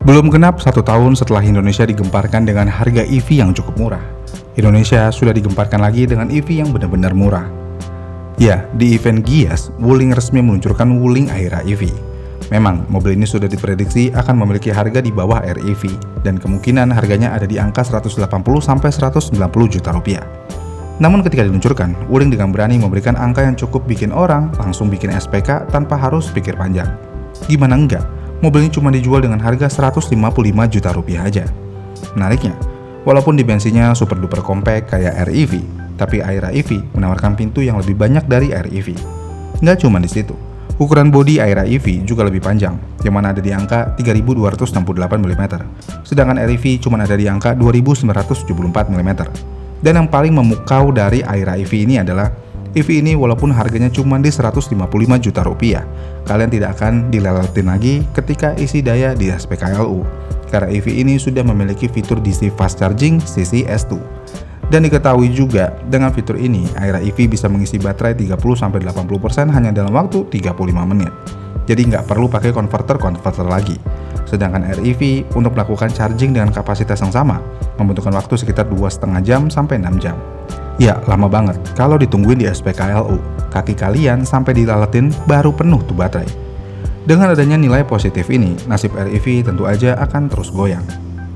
Belum genap 1 tahun setelah Indonesia digemparkan dengan harga EV yang cukup murah, Indonesia sudah digemparkan lagi dengan EV yang benar-benar murah. Ya, di event Gias, Wuling resmi meluncurkan Wuling Aira EV. Memang, mobil ini sudah diprediksi akan memiliki harga di bawah REV, dan kemungkinan harganya ada di angka 180-190 juta rupiah. Namun ketika diluncurkan, Wuling dengan berani memberikan angka yang cukup bikin orang langsung bikin SPK tanpa harus pikir panjang. Gimana enggak? Mobil ini cuma dijual dengan harga 155 juta rupiah aja. Menariknya, walaupun dimensinya super duper compact kayak REV, tapi Aira EV menawarkan pintu yang lebih banyak dari REV. Nggak cuma di situ, ukuran bodi Aira EV juga lebih panjang, yang mana ada di angka 3268 mm, sedangkan REV cuma ada di angka 2974 mm. Dan yang paling memukau dari Aira EV ini adalah EV ini walaupun harganya cuma di 155 juta rupiah, kalian tidak akan dileletin lagi ketika isi daya di SPKLU, karena EV ini sudah memiliki fitur DC Fast Charging CCS2. Dan diketahui juga, dengan fitur ini, Aira EV bisa mengisi baterai 30-80% hanya dalam waktu 35 menit. Jadi nggak perlu pakai konverter lagi. Sedangkan REV untuk melakukan charging dengan kapasitas yang sama, membutuhkan waktu sekitar 2,5 jam sampai 6 jam. Ya, lama banget kalau ditungguin di SPKLU. Kaki kalian sampai dilaletin baru penuh tuh baterai. Dengan adanya nilai positif ini, nasib REV tentu aja akan terus goyang.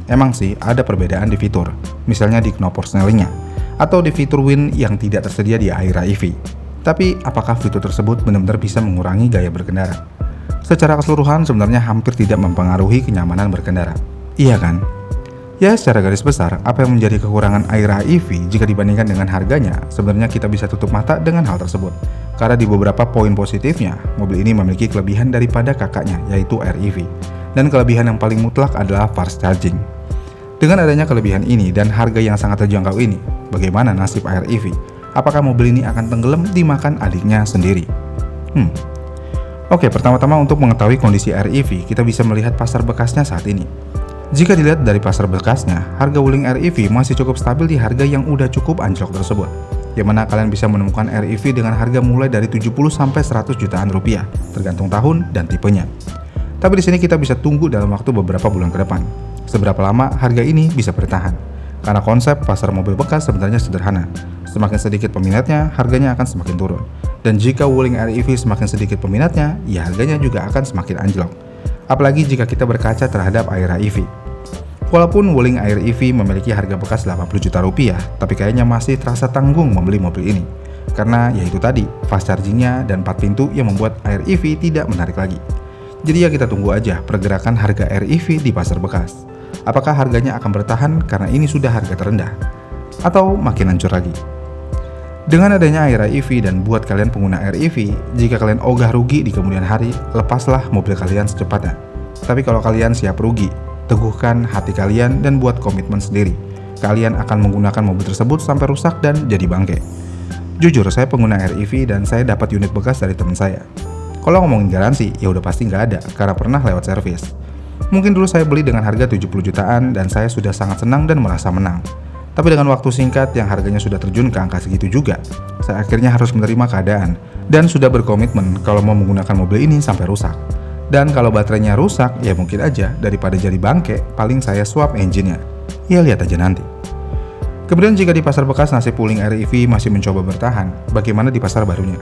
Emang sih ada perbedaan di fitur, misalnya di knop persnelingnya, atau di fitur WIN yang tidak tersedia di Aira EV. Tapi apakah fitur tersebut benar-benar bisa mengurangi gaya berkendara? Secara keseluruhan sebenarnya hampir tidak mempengaruhi kenyamanan berkendara. Iya kan? Ya, secara garis besar, apa yang menjadi kekurangan Aira EV jika dibandingkan dengan harganya, sebenarnya kita bisa tutup mata dengan hal tersebut. Karena di beberapa poin positifnya, mobil ini memiliki kelebihan daripada kakaknya, yaitu REV. Dan kelebihan yang paling mutlak adalah fast charging. Dengan adanya kelebihan ini dan harga yang sangat terjangkau ini, bagaimana nasib REV? Apakah mobil ini akan tenggelam dimakan adiknya sendiri? Oke, pertama-tama untuk mengetahui kondisi REV, kita bisa melihat pasar bekasnya saat ini. Jika dilihat dari pasar bekasnya, harga Wuling REV masih cukup stabil di harga yang udah cukup anjlok tersebut. Yang mana kalian bisa menemukan REV dengan harga mulai dari 70-100 jutaan rupiah, tergantung tahun dan tipenya. Tapi di sini kita bisa tunggu dalam waktu beberapa bulan ke depan. Seberapa lama harga ini bisa bertahan? Karena konsep pasar mobil bekas sebenarnya sederhana. Semakin sedikit peminatnya, harganya akan semakin turun. Dan jika Wuling REV semakin sedikit peminatnya, ya harganya juga akan semakin anjlok. Apalagi jika kita berkaca terhadap Aira EV. Walaupun Wuling Aira EV memiliki harga bekas 80 juta rupiah, tapi kayaknya masih terasa tanggung membeli mobil ini. Karena ya itu tadi, fast chargingnya dan 4 pintu yang membuat Aira EV tidak menarik lagi. Jadi ya kita tunggu aja pergerakan harga REV di pasar bekas. Apakah harganya akan bertahan karena ini sudah harga terendah? Atau makin hancur lagi? Dengan adanya Aira EV dan buat kalian pengguna REV, jika kalian ogah rugi di kemudian hari, lepaslah mobil kalian secepatnya. Tapi kalau kalian siap rugi, teguhkan hati kalian dan buat komitmen sendiri. Kalian akan menggunakan mobil tersebut sampai rusak dan jadi bangke. Jujur, saya pengguna REV dan saya dapat unit bekas dari teman saya. Kalau ngomongin garansi, ya udah pasti nggak ada, karena pernah lewat servis. Mungkin dulu saya beli dengan harga 70 jutaan dan saya sudah sangat senang dan merasa menang. Tapi dengan waktu singkat yang harganya sudah terjun ke angka segitu juga, saya akhirnya harus menerima keadaan dan sudah berkomitmen kalau mau menggunakan mobil ini sampai rusak. Dan kalau baterainya rusak, ya mungkin aja daripada jadi bangke, paling saya swap engine-nya. Ya lihat aja nanti. Kemudian jika di pasar bekas nasib Wuling REV masih mencoba bertahan, bagaimana di pasar barunya?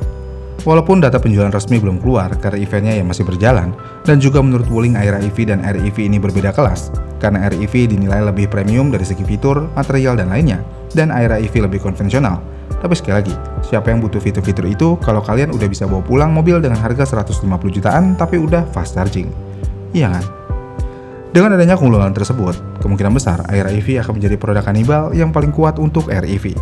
Walaupun data penjualan resmi belum keluar karena eventnya yang masih berjalan, dan juga menurut Wuling Aira EV dan REV ini berbeda kelas, karena REV dinilai lebih premium dari segi fitur, material, dan lainnya, dan Aira EV lebih konvensional. Tapi sekali lagi, siapa yang butuh fitur-fitur itu kalau kalian udah bisa bawa pulang mobil dengan harga 150 jutaan tapi udah fast charging? Iya kan? Dengan adanya keunggulan tersebut, kemungkinan besar Aira EV akan menjadi produk kanibal yang paling kuat untuk REV.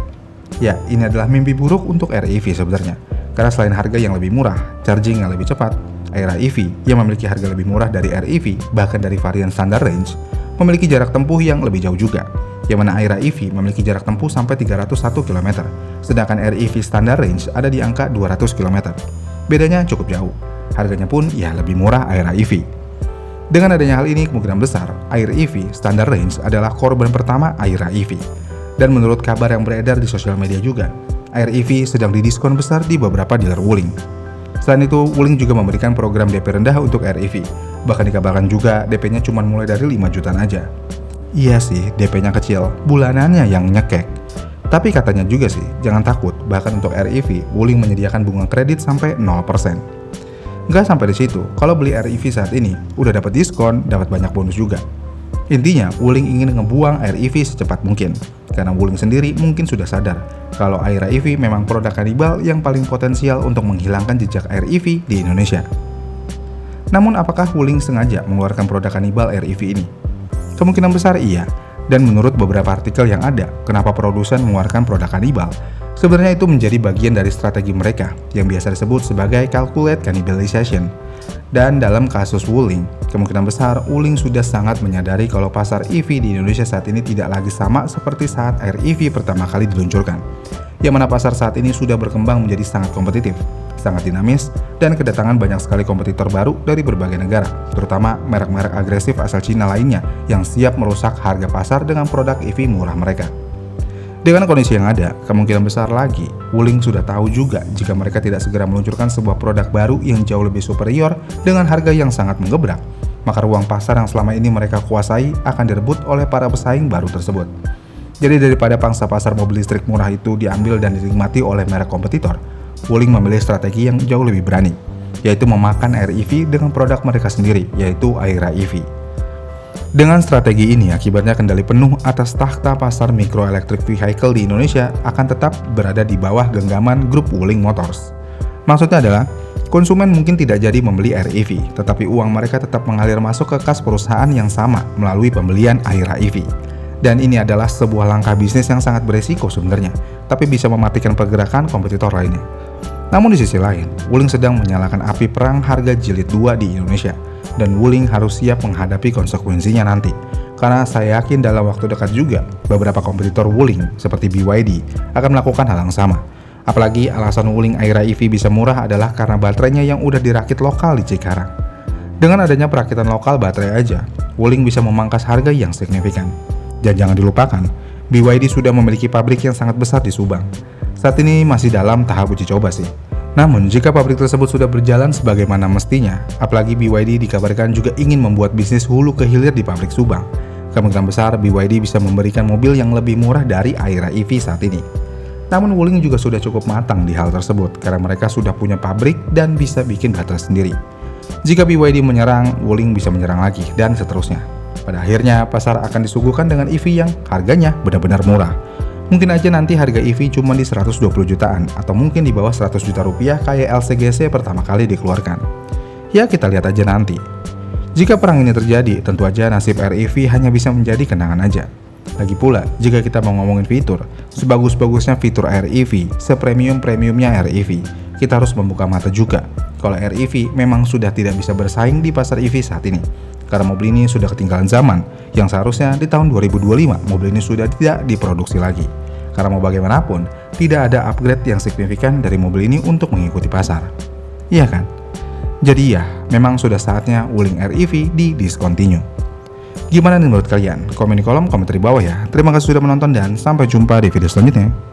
Ya, ini adalah mimpi buruk untuk REV sebenarnya. Karena selain harga yang lebih murah, charging yang lebih cepat, Aira EV yang memiliki harga lebih murah dari REV, bahkan dari varian standar range, memiliki jarak tempuh yang lebih jauh juga. Yang mana Aira EV memiliki jarak tempuh sampai 301 km, sedangkan REV standar range ada di angka 200 km. Bedanya cukup jauh. Harganya pun ya lebih murah Aira EV. Dengan adanya hal ini, kemungkinan besar Aira EV standar range adalah korban pertama Aira EV. Dan menurut kabar yang beredar di sosial media juga, Aira EV sedang didiskon besar di beberapa dealer Wuling. Selain itu, Wuling juga memberikan program DP rendah untuk REV. Bahkan dikabarkan juga DP-nya cuma mulai dari 5 jutaan aja. Iya sih, DP-nya kecil, bulanannya yang nyekek. Tapi katanya juga sih, jangan takut, bahkan untuk REV, Wuling menyediakan bunga kredit sampai 0%. Nggak sampai di situ, kalau beli REV saat ini, udah dapat diskon, dapat banyak bonus juga. Intinya, Wuling ingin ngebuang REV secepat mungkin, karena Wuling sendiri mungkin sudah sadar kalau Aira EV memang produk kanibal yang paling potensial untuk menghilangkan jejak REV di Indonesia. Namun apakah Wuling sengaja mengeluarkan produk kanibal REV ini? Kemungkinan besar iya, dan menurut beberapa artikel yang ada, kenapa produsen mengeluarkan produk kanibal, sebenarnya itu menjadi bagian dari strategi mereka yang biasa disebut sebagai calculate cannibalization. Dan dalam kasus Wuling, kemungkinan besar Wuling sudah sangat menyadari kalau pasar EV di Indonesia saat ini tidak lagi sama seperti saat REV pertama kali diluncurkan, yang mana pasar saat ini sudah berkembang menjadi sangat kompetitif, sangat dinamis, dan kedatangan banyak sekali kompetitor baru dari berbagai negara, terutama merek-merek agresif asal Cina lainnya yang siap merusak harga pasar dengan produk EV murah mereka. Dengan kondisi yang ada, kemungkinan besar lagi, Wuling sudah tahu juga jika mereka tidak segera meluncurkan sebuah produk baru yang jauh lebih superior dengan harga yang sangat menggebrak, maka ruang pasar yang selama ini mereka kuasai akan direbut oleh para pesaing baru tersebut. Jadi daripada pangsa pasar mobil listrik murah itu diambil dan dinikmati oleh merek kompetitor, Wuling memilih strategi yang jauh lebih berani, yaitu memakan REV dengan produk mereka sendiri, yaitu Aira EV. Dengan strategi ini, akibatnya kendali penuh atas takhta pasar microelectric vehicle di Indonesia akan tetap berada di bawah genggaman grup Wuling Motors. Maksudnya adalah, konsumen mungkin tidak jadi membeli REV, tetapi uang mereka tetap mengalir masuk ke kas perusahaan yang sama melalui pembelian Aira EV. Dan ini adalah sebuah langkah bisnis yang sangat beresiko sebenarnya, tapi bisa mematikan pergerakan kompetitor lainnya. Namun di sisi lain, Wuling sedang menyalakan api perang harga jilid 2 di Indonesia, dan Wuling harus siap menghadapi konsekuensinya nanti. Karena saya yakin dalam waktu dekat juga, beberapa kompetitor Wuling seperti BYD akan melakukan hal yang sama. Apalagi alasan Wuling Aira EV bisa murah adalah karena baterainya yang udah dirakit lokal di Cikarang. Dengan adanya perakitan lokal baterai aja, Wuling bisa memangkas harga yang signifikan. Dan jangan dilupakan, BYD sudah memiliki pabrik yang sangat besar di Subang. Saat ini masih dalam tahap uji coba sih. Namun, jika pabrik tersebut sudah berjalan sebagaimana mestinya, apalagi BYD dikabarkan juga ingin membuat bisnis hulu ke hilir di pabrik Subang, kemungkinan besar BYD bisa memberikan mobil yang lebih murah dari Aira EV saat ini. Namun Wuling juga sudah cukup matang di hal tersebut, karena mereka sudah punya pabrik dan bisa bikin baterai sendiri. Jika BYD menyerang, Wuling bisa menyerang lagi, dan seterusnya. Pada akhirnya, pasar akan disuguhkan dengan EV yang harganya benar-benar murah. Mungkin aja nanti harga EV cuma di 120 jutaan atau mungkin di bawah 100 juta rupiah kayak LCGC pertama kali dikeluarkan. Ya kita lihat aja nanti. Jika perang ini terjadi, tentu aja nasib REV hanya bisa menjadi kenangan aja. Lagi pula, jika kita mau ngomongin fitur, sebagus-bagusnya fitur REV, sepremium-premiumnya REV, kita harus membuka mata juga kalau REV memang sudah tidak bisa bersaing di pasar EV saat ini. Karena mobil ini sudah ketinggalan zaman, yang seharusnya di tahun 2025 mobil ini sudah tidak diproduksi lagi. Karena mau bagaimanapun, tidak ada upgrade yang signifikan dari mobil ini untuk mengikuti pasar. Iya kan? Jadi ya, memang sudah saatnya Wuling REV di discontinue. Gimana nih menurut kalian? Komen di kolom komentar di bawah ya. Terima kasih sudah menonton dan sampai jumpa di video selanjutnya.